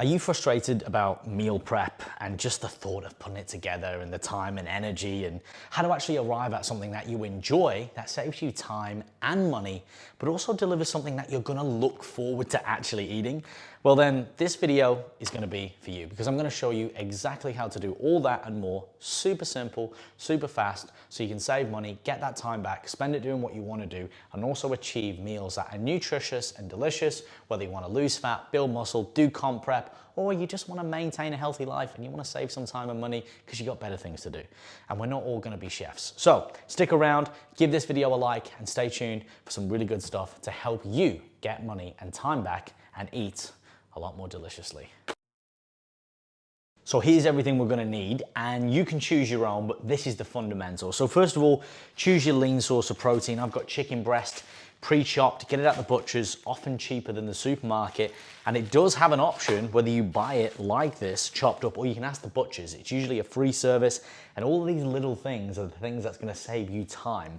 Are you frustrated about meal prep and just the thought of putting it together and the time and energy and how to actually arrive at something that you enjoy that saves you time and money, but also delivers something that you're gonna look forward to actually eating? Well then, this video is gonna be for you because I'm gonna show you exactly how to do all that and more, super simple, super fast, so you can save money, get that time back, spend it doing what you wanna do, and also achieve meals that are nutritious and delicious, whether you wanna lose fat, build muscle, do comp prep, or you just want to maintain a healthy life and you want to save some time and money because you got better things to do. And we're not all going to be chefs. So stick around, give this video a like, and stay tuned for some really good stuff to help you get money and time back and eat a lot more deliciously. So here's everything we're gonna need, and you can choose your own, but this is the fundamental. So first of all, choose your lean source of protein. I've got chicken breast, pre-chopped, get it at the butcher's, often cheaper than the supermarket, and it does have an option whether you buy it like this, chopped up, or you can ask the butchers. It's usually a free service, and all of these little things are the things that's gonna save you time.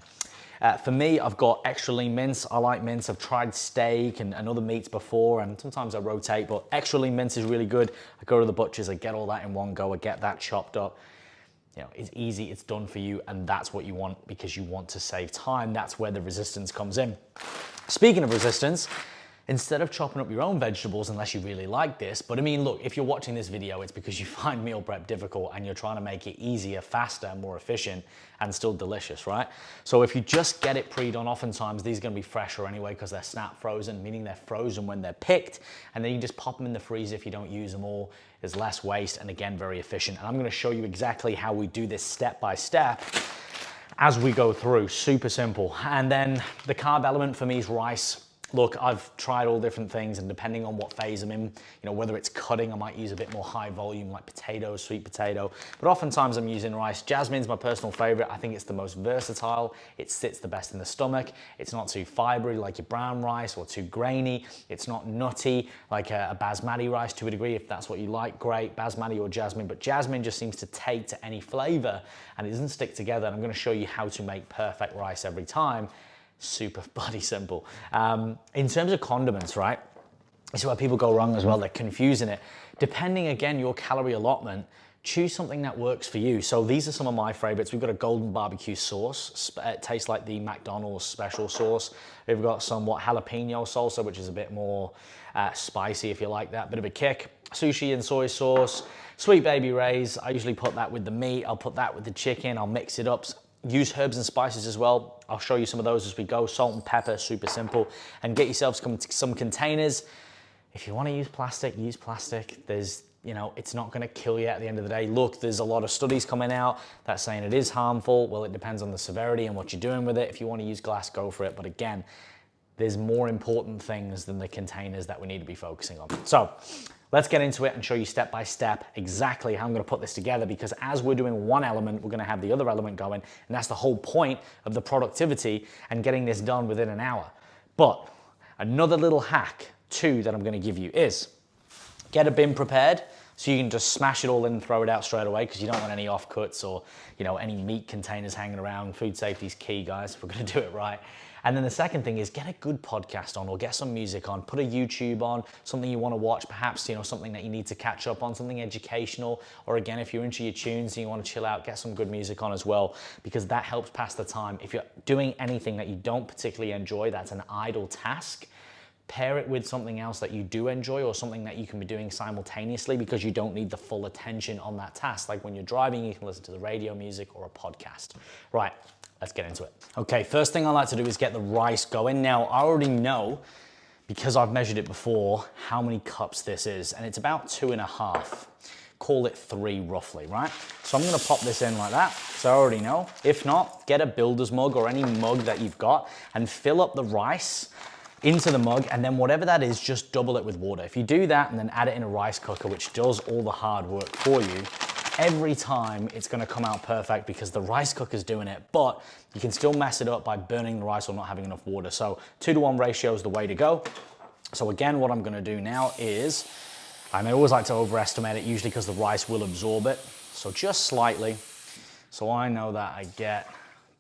For me, I've got extra lean mince. I like mince. I've tried steak and other meats before, and sometimes I rotate, but extra lean mince is really good. I go to the butcher's, I get all that in one go, I get that chopped up. You know, it's easy, it's done for you, and that's what you want because you want to save time. That's where the resistance comes in. Speaking of resistance, instead of chopping up your own vegetables, unless you really like this, but I mean, look, if you're watching this video, it's because you find meal prep difficult and you're trying to make it easier, faster, more efficient, and still delicious, right? So if you just get it pre-done, oftentimes these are gonna be fresher anyway because they're snap frozen, meaning they're frozen when they're picked, and then you just pop them in the freezer if you don't use them all. There's less waste, and again, very efficient. And I'm gonna show you exactly how we do this step by step as we go through, super simple. And then the carb element for me is rice. Look, I've tried all different things, and depending on what phase I'm in, you know, whether it's cutting, I might use a bit more high volume like potatoes, sweet potato, but oftentimes I'm using rice. Jasmine's my personal favorite. I think it's the most versatile. It sits the best in the stomach. It's not too fibery like your brown rice or too grainy. It's not nutty like a basmati rice to a degree. If that's what you like, great, basmati or jasmine, but jasmine just seems to take to any flavor and it doesn't stick together. And I'm gonna show you how to make perfect rice every time. Super bloody simple. In terms of condiments, right? This is where people go wrong as well. They're confusing it. Depending, again, your calorie allotment, choose something that works for you. So these are some of my favorites. We've got a golden barbecue sauce. It tastes like the McDonald's special sauce. We've got somewhat jalapeno salsa, which is a bit more spicy if you like that. Bit of a kick. Sushi and soy sauce. Sweet Baby Ray's. I usually put that with the meat. I'll put that with the chicken. I'll mix it up. Use herbs and spices as well. I'll show you some of those as we go. Salt and pepper, super simple. And get yourself some containers. If you want to use plastic, use plastic. There's, you know, it's not going to kill you at the end of the day. Look, there's a lot of studies coming out that saying it is harmful. Well, it depends on the severity and what you're doing with it. If you want to use glass, go for it. But again, there's more important things than the containers that we need to be focusing on. So let's get into it and show you step by step exactly how I'm gonna put this together, because as we're doing one element, we're gonna have the other element going, and that's the whole point of the productivity and getting this done within an hour. But another little hack too that I'm gonna give you is get a bin prepared so you can just smash it all in and throw it out straight away because you don't want any offcuts or, you know, any meat containers hanging around. Food safety is key, guys. We're gonna do it right. And then the second thing is get a good podcast on or get some music on, put a YouTube on, something you want to watch, perhaps, you know, something that you need to catch up on, something educational, or again, if you're into your tunes and you want to chill out, get some good music on as well, because that helps pass the time. If you're doing anything that you don't particularly enjoy, that's an idle task, pair it with something else that you do enjoy or something that you can be doing simultaneously because you don't need the full attention on that task. Like when you're driving, you can listen to the radio music or a podcast. Right. Let's get into it. Okay, first thing I like to do is get the rice going. Now, I already know, because I've measured it before, how many cups this is, and it's about 2.5. Call it 3 roughly, right? So I'm gonna pop this in like that, so I already know. If not, get a builder's mug or any mug that you've got and fill up the rice into the mug, and then whatever that is, just double it with water. If you do that and then add it in a rice cooker, which does all the hard work for you, every time it's gonna come out perfect because the rice cooker's doing it, but you can still mess it up by burning the rice or not having enough water. So 2-to-1 ratio is the way to go. So again, what I'm gonna do now is, I always like to overestimate it, usually because the rice will absorb it. So just slightly. So I know that I get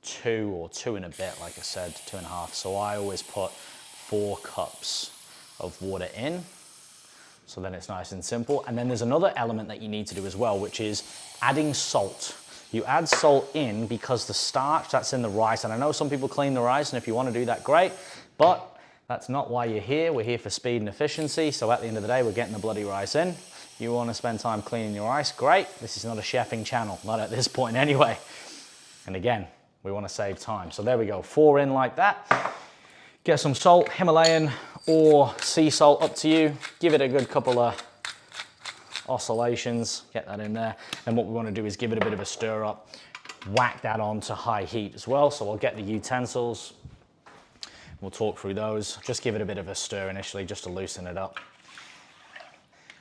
2 or 2 and a bit, like I said, 2.5. So I always put 4 cups of water in. So then it's nice and simple. And then there's another element that you need to do as well, which is adding salt. You add salt in because the starch that's in the rice, and I know some people clean the rice, and if you want to do that, great, but that's not why you're here. We're here for speed and efficiency. So at the end of the day, we're getting the bloody rice in. You want to spend time cleaning your rice, great. This is not a chefing channel, not at this point anyway. And again, we want to save time. So there we go, 4 in like that. Get some salt, Himalayan or sea salt, up to you. Give it a good couple of oscillations, get that in there. And what we want to do is give it a bit of a stir up, whack that on to high heat as well. So we'll get the utensils, we'll talk through those. Just give it a bit of a stir initially just to loosen it up.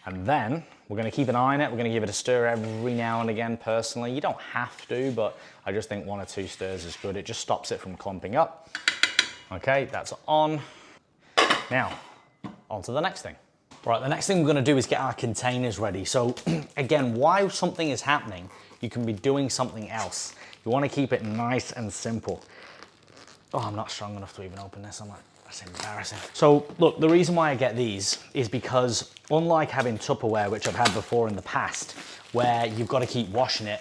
And then we're going to keep an eye on it. We're going to give it a stir every now and again personally. You don't have to, but I just think 1 or 2 stirs is good. It just stops it from clumping up. Okay, that's on. Now, on to the next thing. Right, the next thing we're gonna do is get our containers ready. So again, while something is happening, you can be doing something else. You wanna keep it nice and simple. Oh, I'm not strong enough to even open this. I'm like, that's embarrassing. So look, the reason why I get these is because unlike having Tupperware, which I've had before in the past, where you've gotta keep washing it,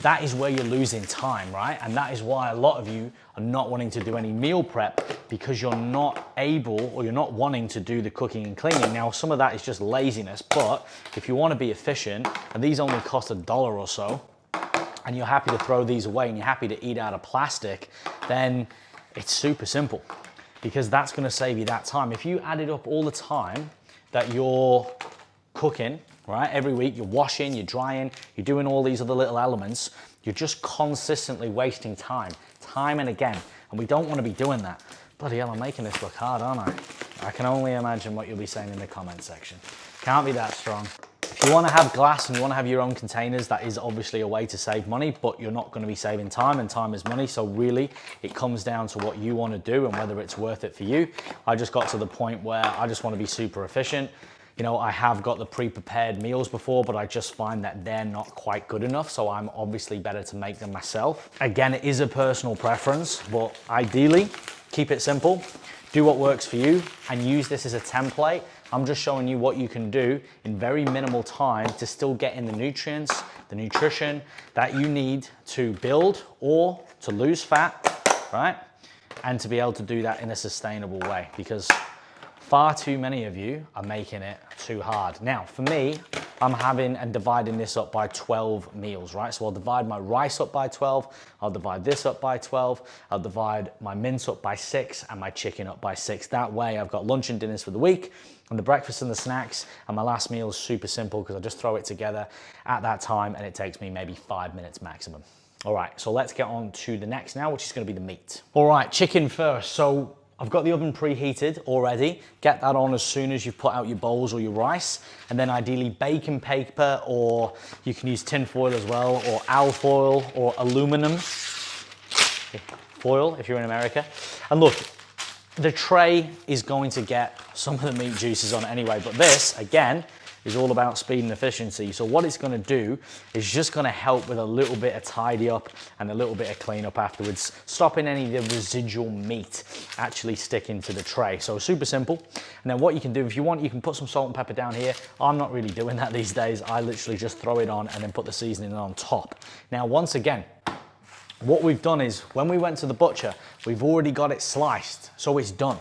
that is where you're losing time, right? And that is why a lot of you are not wanting to do any meal prep, because you're not able, or you're not wanting to do the cooking and cleaning. Now, some of that is just laziness, but if you want to be efficient, and these only cost $1 or so, and you're happy to throw these away and you're happy to eat out of plastic, then it's super simple, because that's going to save you that time. If you added up all the time that you're cooking, right, every week, you're washing, you're drying, you're doing all these other little elements, you're just consistently wasting time and again, and we don't want to be doing that. Bloody hell, I'm making this look hard, aren't I? I can only imagine what you'll be saying in the comment section. Can't be that strong. If you want to have glass and you want to have your own containers, that is obviously a way to save money, but you're not going to be saving time, and time is money. So really, it comes down to what you want to do and whether it's worth it for you. I just got to the point where I just want to be super efficient. You know, I have got the pre-prepared meals before, but I just find that they're not quite good enough. So I'm obviously better to make them myself. Again, it is a personal preference, but ideally, keep it simple, do what works for you, and use this as a template. I'm just showing you what you can do in very minimal time to still get in the nutrients, the nutrition that you need to build or to lose fat, right? And to be able to do that in a sustainable way, because far too many of you are making it too hard. Now, for me, I'm having and dividing this up by 12 meals, right? So I'll divide my rice up by 12, I'll divide this up by 12, I'll divide my mince up by 6 and my chicken up by 6. That way I've got lunch and dinners for the week, and the breakfast and the snacks, and my last meal is super simple because I just throw it together at that time and it takes me maybe 5 minutes maximum. All right, so let's get on to the next now, which is gonna be the meat. All right, chicken first. So I've got the oven preheated already. Get that on as soon as you've put out your bowls or your rice. And then ideally baking paper, or you can use tin foil as well, or alfoil or aluminum foil if you're in America. And look, the tray is going to get some of the meat juices on it anyway, but this, again, is all about speed and efficiency. So what it's gonna do is just gonna help with a little bit of tidy up and a little bit of cleanup afterwards, stopping any of the residual meat actually sticking to the tray. So super simple. And then what you can do, if you want, you can put some salt and pepper down here. I'm not really doing that these days. I literally just throw it on and then put the seasoning on top. Now, once again, what we've done is when we went to the butcher, we've already got it sliced, so it's done.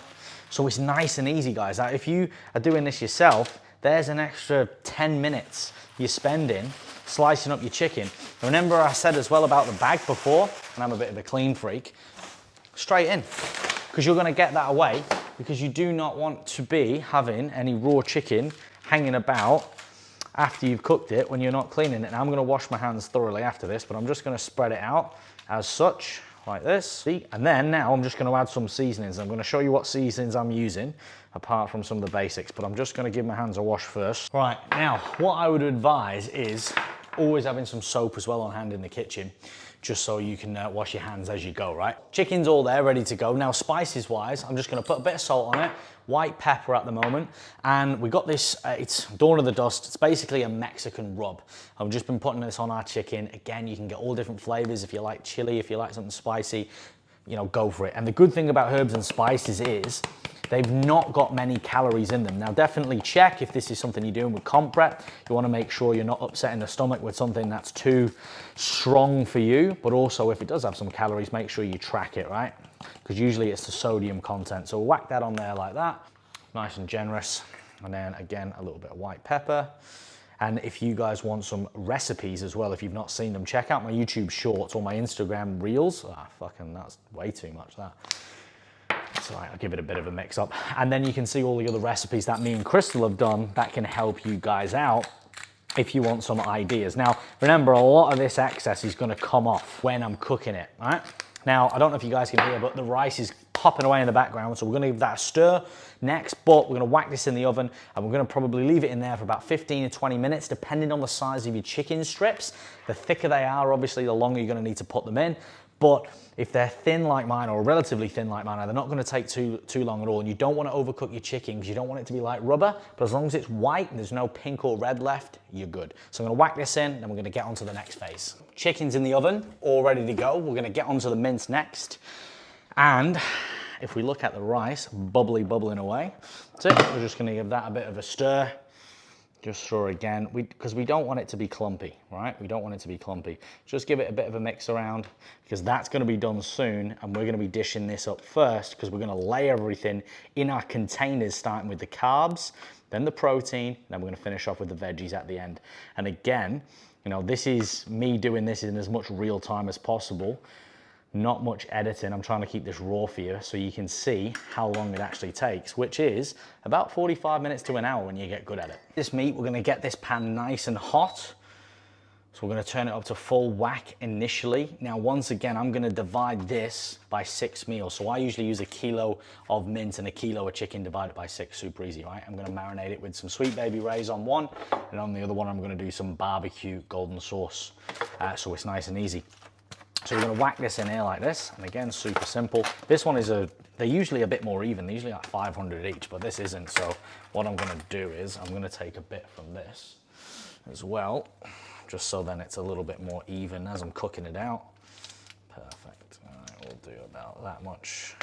So it's nice and easy, guys. Now, if you are doing this yourself, there's an extra 10 minutes you're spending slicing up your chicken. Remember I said as well about the bag before, and I'm a bit of a clean freak, straight in, because you're gonna get that away, because you do not want to be having any raw chicken hanging about after you've cooked it when you're not cleaning it. Now I'm gonna wash my hands thoroughly after this, but I'm just gonna spread it out as such, like this, see? And then now I'm just gonna add some seasonings. I'm gonna show you what seasonings I'm using, apart from some of the basics, but I'm just gonna give my hands a wash first. Right, now, what I would advise is always having some soap as well on hand in the kitchen, just so you can wash your hands as you go, right? Chicken's all there, ready to go. Now, spices wise, I'm just gonna put a bit of salt on it, white pepper at the moment, and we got this, it's Dawn of the Dust. It's basically a Mexican rub. I've just been putting this on our chicken. Again, you can get all different flavors. If you like chili, if you like something spicy, you know, go for it. And the good thing about herbs and spices is they've not got many calories in them. Now definitely check if this is something you're doing with comp prep. You want to make sure you're not upsetting the stomach with something that's too strong for you, but also if it does have some calories, make sure you track it, right? Because usually it's the sodium content. So whack that on there like that, nice and generous. And then again, a little bit of white pepper. And if you guys want some recipes as well, if you've not seen them, check out my YouTube shorts or my Instagram reels. Ah, fucking, that's way too much, that. It's all right, I'll give it a bit of a mix up. And then you can see all the other recipes that me and Crystal have done that can help you guys out if you want some ideas. Now, remember, a lot of this excess is gonna come off when I'm cooking it, all right? Now, I don't know if you guys can hear, but the rice is popping away in the background, so we're gonna give that a stir next, but we're gonna whack this in the oven, and we're gonna probably leave it in there for about 15 to 20 minutes, depending on the size of your chicken strips. The thicker they are, obviously, the longer you're gonna need to put them in. But if they're thin like mine, or relatively thin like mine, they're not gonna take too long at all. And you don't wanna overcook your chicken because you don't want it to be like rubber, but as long as it's white and there's no pink or red left, you're good. So I'm gonna whack this in, then we're gonna get on to the next phase. Chicken's in the oven, all ready to go. We're gonna get onto the mince next. And if we look at the rice, bubbling away, that's it. We're just gonna give that a bit of a stir. Just stir again, because we don't want it to be clumpy, right? We don't want it to be clumpy. Just give it a bit of a mix around, because that's gonna be done soon, and we're gonna be dishing this up first, because we're gonna lay everything in our containers, starting with the carbs, then the protein, then we're gonna finish off with the veggies at the end. And again, you know, this is me doing this in as much real time as possible. Not much editing. I'm trying to keep this raw for you so you can see how long it actually takes, which is about 45 minutes to an hour when you get good at it. This meat, we're gonna get this pan nice and hot. So we're gonna turn it up to full whack initially. Now, once again, I'm gonna divide this by 6 meals. So I usually use 1 kilo of mince and 1 kilo of chicken divided by 6, super easy, right? I'm gonna marinate it with some Sweet Baby Ray's on one, and on the other one, I'm gonna do some barbecue golden sauce. So it's nice and easy. So we're gonna whack this in here like this, and again, super simple. This one is they're usually a bit more even, they're usually like 500 each, but this isn't, so what I'm gonna do is, I'm gonna take a bit from this as well, just so then it's a little bit more even as I'm cooking it out. Perfect, all right, we'll do about that much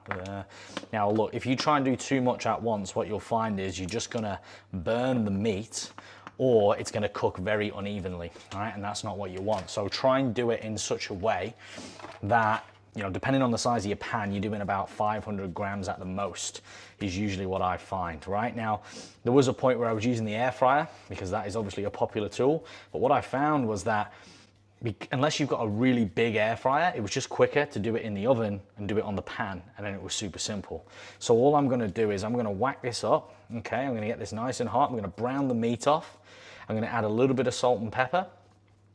there. Now look, if you try and do too much at once, what you'll find is you're just gonna burn the meat, or it's gonna cook very unevenly, all right? And that's not what you want. So try and do it in such a way that, you know, depending on the size of your pan, you're doing about 500 grams at the most, is usually what I find, right? Now, there was a point where I was using the air fryer, because that is obviously a popular tool, but what I found was that unless you've got a really big air fryer, it was just quicker to do it in the oven and do it on the pan, and then it was super simple. So all I'm gonna do is I'm gonna whack this up, okay? I'm gonna get this nice and hot, I'm gonna brown the meat off, I'm gonna add a little bit of salt and pepper,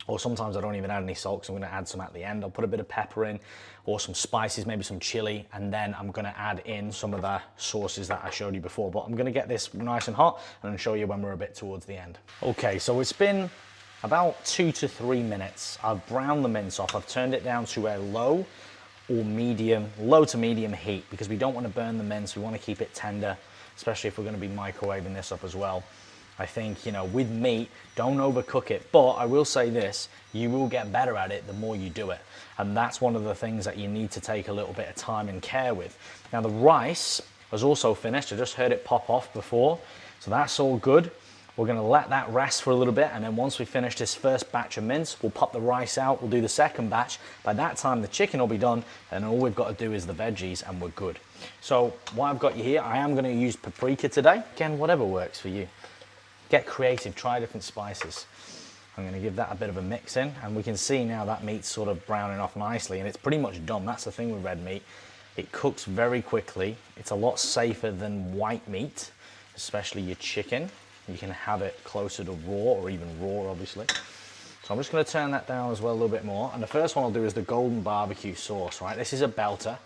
or sometimes I don't even add any salt, because I'm gonna add some at the end. I'll put a bit of pepper in, or some spices, maybe some chili, and then I'm gonna add in some of the sauces that I showed you before. But I'm gonna get this nice and hot, and then show you when we're a bit towards the end. Okay, so it's been about 2 to 3 minutes. I've browned the mince off. I've turned it down to a low to medium heat, because we don't want to burn the mince. We want to keep it tender, especially if we're going to be microwaving this up as well. I think, you know, with meat, don't overcook it. But I will say this, you will get better at it the more you do it. And that's one of the things that you need to take a little bit of time and care with. Now the rice was also finished. I just heard it pop off before. So that's all good. We're gonna let that rest for a little bit, and then once we finish this first batch of mince, we'll pop the rice out, we'll do the second batch. By that time, the chicken will be done, and all we've got to do is the veggies, and we're good. So what I've got you here, I am gonna use paprika today. Again, whatever works for you. Get creative, try different spices. I'm gonna give that a bit of a mix in, and we can see now that meat's sort of browning off nicely, and it's pretty much done. That's the thing with red meat. It cooks very quickly. It's a lot safer than white meat, especially your chicken. You can have it closer to raw, or even raw, obviously. So I'm just gonna turn that down as well a little bit more. And the first one I'll do is the golden barbecue sauce, right? This is a belter.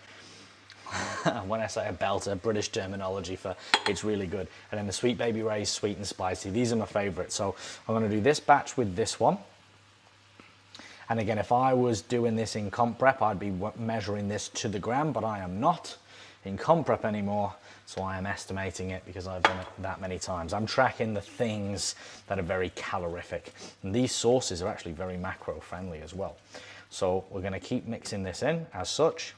When I say a belter, British terminology for it's really good. And then the Sweet Baby Ray's sweet and spicy. These are my favorites. So I'm gonna do this batch with this one. And again, if I was doing this in comp prep, I'd be measuring this to the gram, but I am not in comp prep anymore. So I am estimating it because I've done it that many times. I'm tracking the things that are very calorific. And these sauces are actually very macro friendly as well. So we're gonna keep mixing this in as such.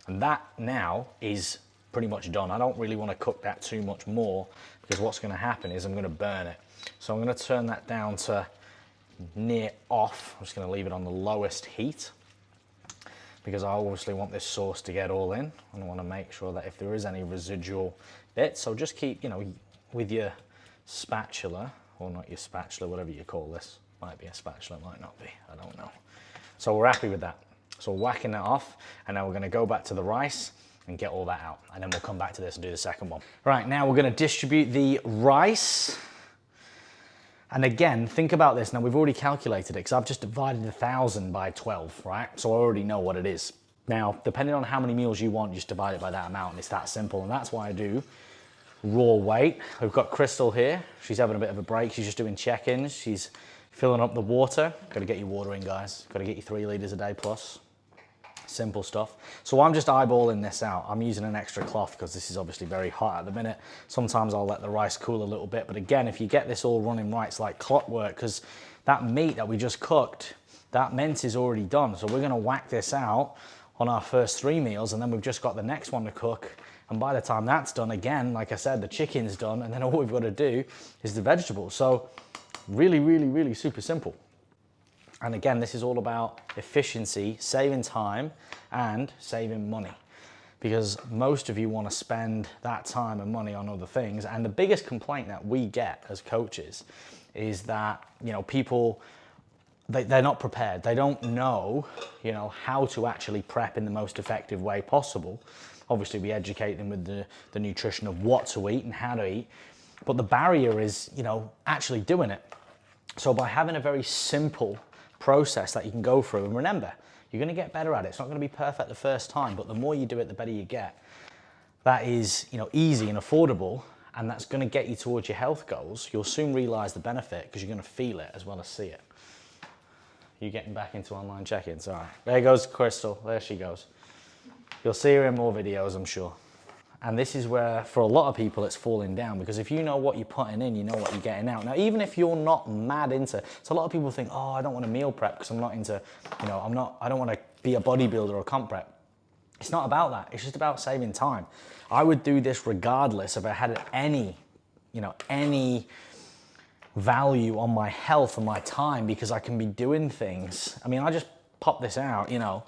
And that now is pretty much done. I don't really want to cook that too much more because what's going to happen is I'm going to burn it. So I'm going to turn that down to near off. I'm just going to leave it on the lowest heat because I obviously want this sauce to get all in. And I want to make sure that if there is any residual bits, so just keep, you know, with your spatula, or not your spatula, whatever you call this. Might be a spatula, might not be, I don't know. So we're happy with that. So we're whacking that off, and now we're gonna go back to the rice and get all that out. And then we'll come back to this and do the second one. Right, now we're gonna distribute the rice. And again, think about this. Now we've already calculated it because I've just divided 1,000 by 12, right? So I already know what it is. Now, depending on how many meals you want, you just divide it by that amount, and it's that simple. And that's why I do raw weight. We've got Crystal here. She's having a bit of a break. She's just doing check-ins. She's filling up the water. Got to get you water in, guys. Got to get you 3 liters a day plus. Simple stuff. So I'm just eyeballing this out. I'm using an extra cloth because this is obviously very hot at the minute. Sometimes I'll let the rice cool a little bit. But again, if you get this all running right, it's like clockwork because that meat that we just cooked, that mince is already done. So we're going to whack this out on our first 3 meals, and then we've just got the next one to cook. And by the time that's done, again, like I said, the chicken's done, and then all we've got to do is the vegetables. So really, really, really super simple. And again, this is all about efficiency, saving time, and saving money. Because most of you want to spend that time and money on other things. And the biggest complaint that we get as coaches is that, you know, people, they're not prepared. They don't know, you know, how to actually prep in the most effective way possible. Obviously, we educate them with the nutrition of what to eat and how to eat. But the barrier is, you know, actually doing it. So by having a very simple process that you can go through, and remember, you're going to get better at it. It's not going to be perfect the first time, but the more you do it, the better you get. That is, you know, easy and affordable, and that's going to get you towards your health goals. You'll soon realize the benefit because you're going to feel it as well as see it. You getting back into online check-ins? All right. There goes Crystal. There she goes. You'll see her in more videos, I'm sure. And this is where, for a lot of people, it's falling down, because if you know what you're putting in, you know what you're getting out. Now, even if you're not mad into, so a lot of people think, oh, I don't want to meal prep because I'm not into, you know, I don't want to be a bodybuilder or comp prep. It's not about that. It's just about saving time. I would do this regardless if I had any, you know, any value on my health and my time, because I can be doing things. I mean, I just pop this out, you know,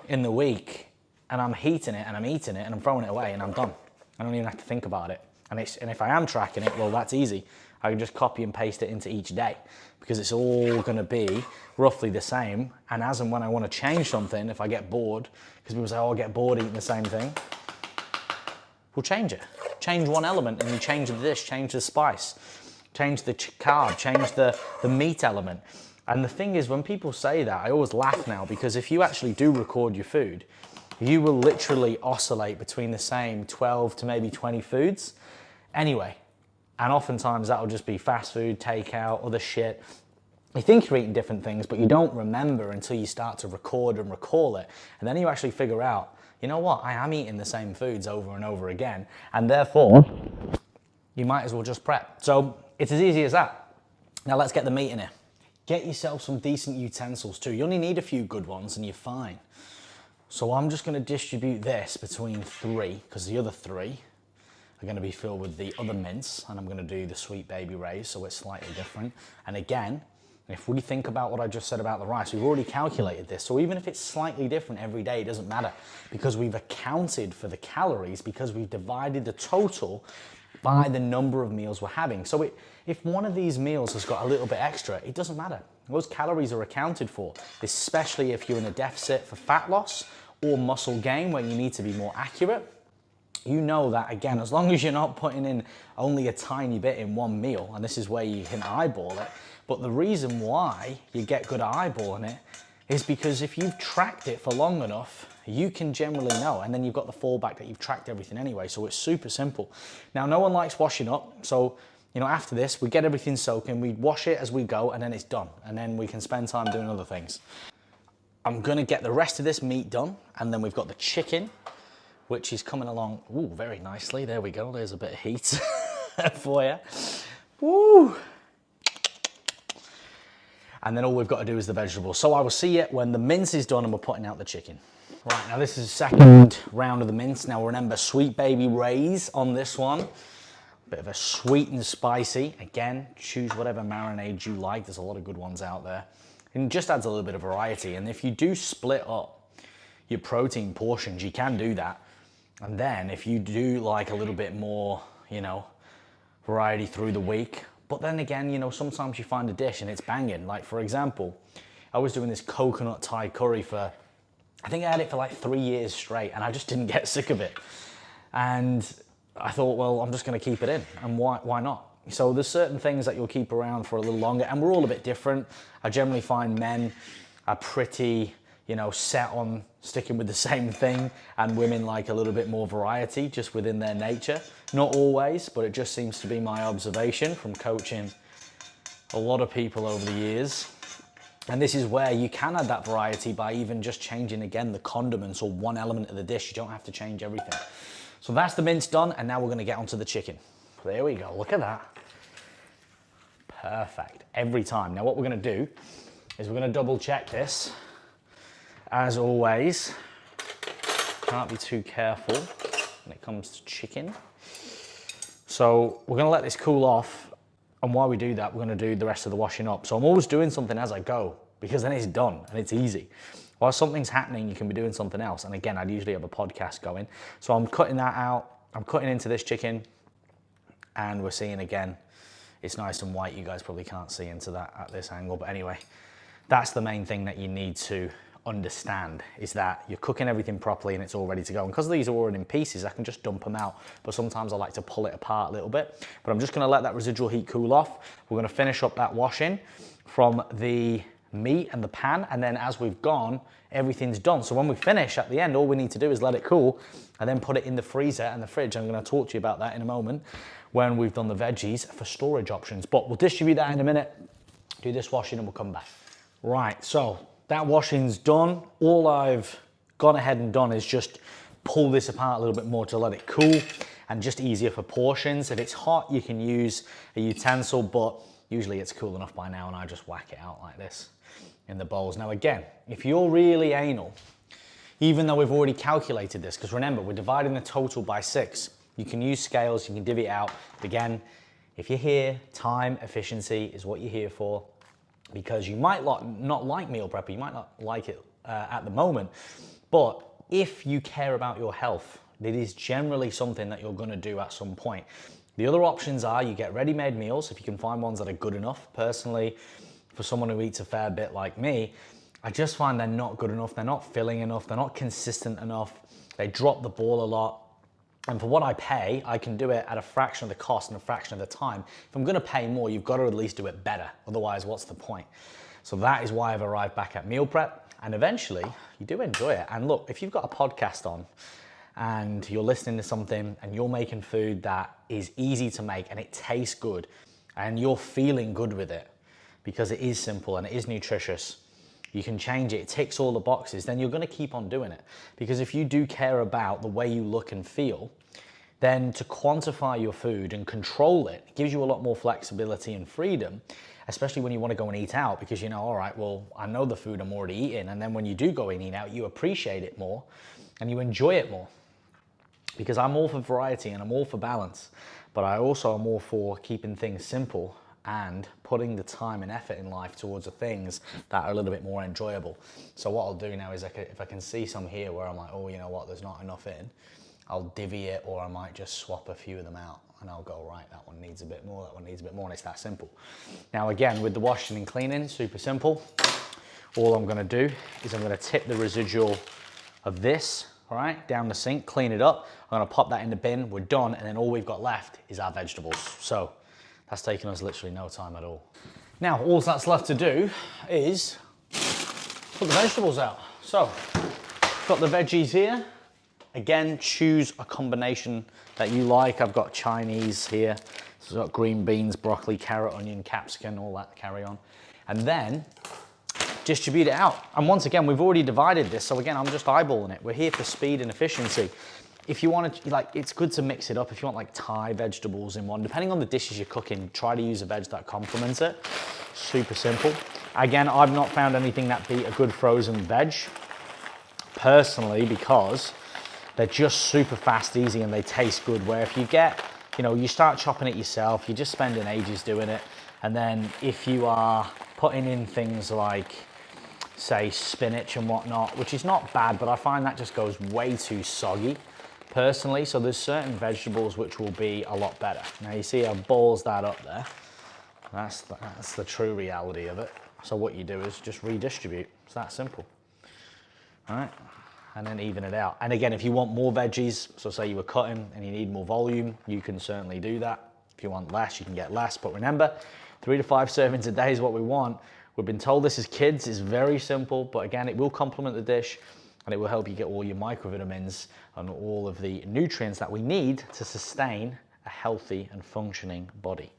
in the week, and I'm heating it and I'm eating it and I'm throwing it away and I'm done. I don't even have to think about it. And if I am tracking it, well, that's easy. I can just copy and paste it into each day because it's all gonna be roughly the same. And as and when I wanna change something, if I get bored, because people say, oh, I get bored eating the same thing, we'll change it. Change one element and you change the dish, change the spice, change the carb, change the meat element. And the thing is, when people say that, I always laugh now, because if you actually do record your food, you will literally oscillate between the same 12 to maybe 20 foods anyway. And oftentimes that'll just be fast food, takeout, other shit. You think you're eating different things, but you don't remember until you start to record and recall it. And then you actually figure out, you know what, I am eating the same foods over and over again. And therefore, you might as well just prep. So it's as easy as that. Now let's get the meat in here. Get yourself some decent utensils too. You only need a few good ones and you're fine. So I'm just gonna distribute this between 3, because the other 3 are gonna be filled with the other mince, and I'm gonna do the Sweet Baby Ray's, so it's slightly different. And again, if we think about what I just said about the rice, we've already calculated this. So even if it's slightly different every day, it doesn't matter, because we've accounted for the calories, because we've divided the total by the number of meals we're having. So if one of these meals has got a little bit extra, it doesn't matter. Those calories are accounted for, especially if you're in a deficit for fat loss or muscle gain where you need to be more accurate. You know that, again, as long as you're not putting in only a tiny bit in one meal, and this is where you can eyeball it, but the reason why you get good at eyeballing it is because if you've tracked it for long enough, you can generally know, and then you've got the fallback that you've tracked everything anyway, so it's super simple. Now, no one likes washing up, so you know, after this, we get everything soaking, we wash it as we go, and then it's done, and then we can spend time doing other things. I'm gonna get the rest of this meat done, and then we've got the chicken, which is coming along, ooh, very nicely. There we go, there's a bit of heat for you. Woo! And then all we've got to do is the vegetables. So I will see you when the mince is done and we're putting out the chicken. Right, now this is the second round of the mince. Now remember, Sweet Baby Ray's on this one. Bit of a sweet and spicy. Again, choose whatever marinade you like. There's a lot of good ones out there. And it just adds a little bit of variety. And if you do split up your protein portions, you can do that. And then if you do like a little bit more, you know, variety through the week, but then again, you know, sometimes you find a dish and it's banging. Like for example, I was doing this coconut Thai curry for, I think I had it for like 3 years straight and I just didn't get sick of it. And I thought, well, I'm just gonna keep it in, and why not? So there's certain things that you'll keep around for a little longer, and we're all a bit different. I generally find men are pretty, you know, set on sticking with the same thing, and women like a little bit more variety just within their nature. Not always, but it just seems to be my observation from coaching a lot of people over the years. And this is where you can add that variety by even just changing, again, the condiments or one element of the dish. You don't have to change everything. So that's the mince done, and now we're gonna get onto the chicken. There we go, look at that. Perfect, every time. Now what we're gonna do is we're gonna double check this. As always, can't be too careful when it comes to chicken. So we're gonna let this cool off, and while we do that, we're gonna do the rest of the washing up. So I'm always doing something as I go, because then it's done and it's easy. While something's happening, you can be doing something else. And again, I'd usually have a podcast going. So I'm cutting that out. I'm cutting into this chicken, and we're seeing again, it's nice and white. You guys probably can't see into that at this angle, but anyway, that's the main thing that you need to understand, is that you're cooking everything properly and it's all ready to go. And because these are already in pieces, I can just dump them out, but sometimes I like to pull it apart a little bit. But I'm just gonna let that residual heat cool off. We're gonna finish up that washing from the meat and the pan, and then as we've gone, everything's done. So when we finish at the end, all we need to do is let it cool and then put it in the freezer and the fridge. I'm going to talk to you about that in a moment when we've done the veggies for storage options, but we'll distribute that in a minute, do this washing, and we'll come back. Right, so that washing's done. All I've gone ahead and done is just pull this apart a little bit more to let it cool, and just easier for portions. If it's hot, you can use a utensil, but usually it's cool enough by now, and I just whack it out like this in the bowls. Now again, if you're really anal, even though we've already calculated this, because remember, we're dividing the total by 6. You can use scales, you can divvy it out. But again, if you're here, time, efficiency is what you're here for, because you might not like meal prep, you might not like it at the moment, but if you care about your health, it is generally something that you're gonna do at some point. The other options are you get ready-made meals, if you can find ones that are good enough. Personally, for someone who eats a fair bit like me, I just find they're not good enough, they're not filling enough, they're not consistent enough, they drop the ball a lot. And for what I pay, I can do it at a fraction of the cost and a fraction of the time. If I'm gonna pay more, you've got to at least do it better. Otherwise, what's the point? So that is why I've arrived back at meal prep, and eventually you do enjoy it. And look, if you've got a podcast on and you're listening to something and you're making food that is easy to make and it tastes good and you're feeling good with it, because it is simple and it is nutritious, you can change it, it ticks all the boxes, then you're gonna keep on doing it. Because if you do care about the way you look and feel, then to quantify your food and control it gives you a lot more flexibility and freedom, especially when you wanna go and eat out, because you know, all right, well, I know the food I'm already eating, and then when you do go and eat out, you appreciate it more and you enjoy it more. Because I'm all for variety and I'm all for balance, but I also am all for keeping things simple and putting the time and effort in life towards the things that are a little bit more enjoyable. So what I'll do now is if I can see some here where I'm like, oh, you know what, there's not enough in, I'll divvy it, or I might just swap a few of them out and I'll go, right, that one needs a bit more, that one needs a bit more, and it's that simple. Now again, with the washing and cleaning, super simple. All I'm gonna do is I'm gonna tip the residual of this, all right, down the sink, clean it up. I'm gonna pop that in the bin, we're done, and then all we've got left is our vegetables. So that's taken us literally no time at all. Now, all that's left to do is put the vegetables out. So, got the veggies here. Again, choose a combination that you like. I've got Chinese here. So I've got green beans, broccoli, carrot, onion, capsicum, all that carry on. And then distribute it out. And once again, we've already divided this. So again, I'm just eyeballing it. We're here for speed and efficiency. If you want to, like, it's good to mix it up. If you want like Thai vegetables in one, depending on the dishes you're cooking, try to use a veg that complements it. Super simple. Again, I've not found anything that beat a good frozen veg. personally, because they're just super fast, easy, and they taste good. Where if you get, you start chopping it yourself, you're just spending ages doing it. And then if you are putting in things like, say, spinach and whatnot, which is not bad, but I find that just goes way too soggy personally. So there's certain vegetables which will be a lot better. Now you see I've balls that up there. That's the true reality of it. So what you do is just redistribute. It's that simple. All right, and then even it out. And again, if you want more veggies, so say you were cutting and you need more volume, you can certainly do that. If you want less, you can get less. But remember, 3 to 5 servings a day is what we want. We've been told this as kids is very simple, but again, it will complement the dish and it will help you get all your microvitamins and all of the nutrients that we need to sustain a healthy and functioning body.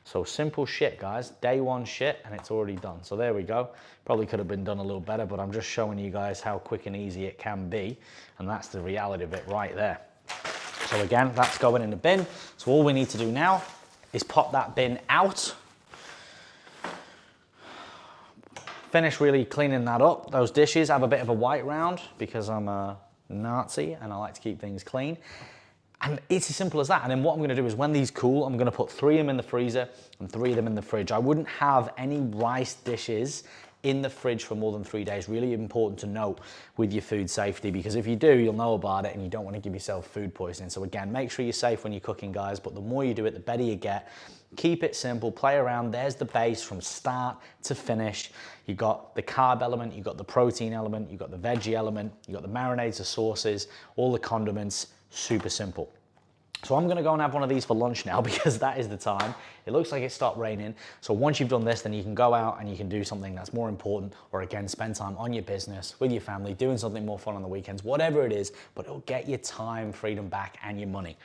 So simple shit, guys. Day one shit, and it's already done. So there we go. Probably could have been done a little better, but I'm just showing you guys how quick and easy it can be. And that's the reality of it right there. So again, that's going in the bin. So all we need to do now is pop that bin out. Finish really cleaning that up. Those dishes have a bit of a white round because I'm a Nazi and I like to keep things clean. And it's as simple as that. And then what I'm gonna do is when these cool, I'm gonna put 3 of them in the freezer and 3 of them in the fridge. I wouldn't have any rice dishes in the fridge for more than 3 days. Really important to note with your food safety, because if you do, you'll know about it and you don't want to give yourself food poisoning. So again, make sure you're safe when you're cooking, guys, but the more you do it, the better you get. Keep it simple, play around. There's the base from start to finish. You got the carb element, you got the protein element, you got the veggie element, you got the marinades, the sauces, all the condiments. Super simple. So I'm gonna go and have one of these for lunch now because that is the time. It looks like it stopped raining. So once you've done this, then you can go out and you can do something that's more important, or again, spend time on your business, with your family, doing something more fun on the weekends, whatever it is, but it'll get your time, freedom back, and your money.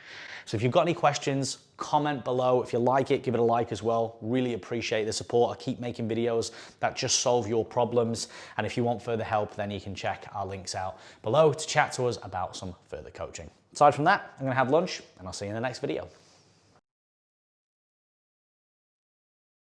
So if you've got any questions, comment below. If you like it, give it a like as well. Really appreciate the support. I keep making videos that just solve your problems. And if you want further help, then you can check our links out below to chat to us about some further coaching. Aside from that, I'm gonna have lunch and I'll see you in the next video.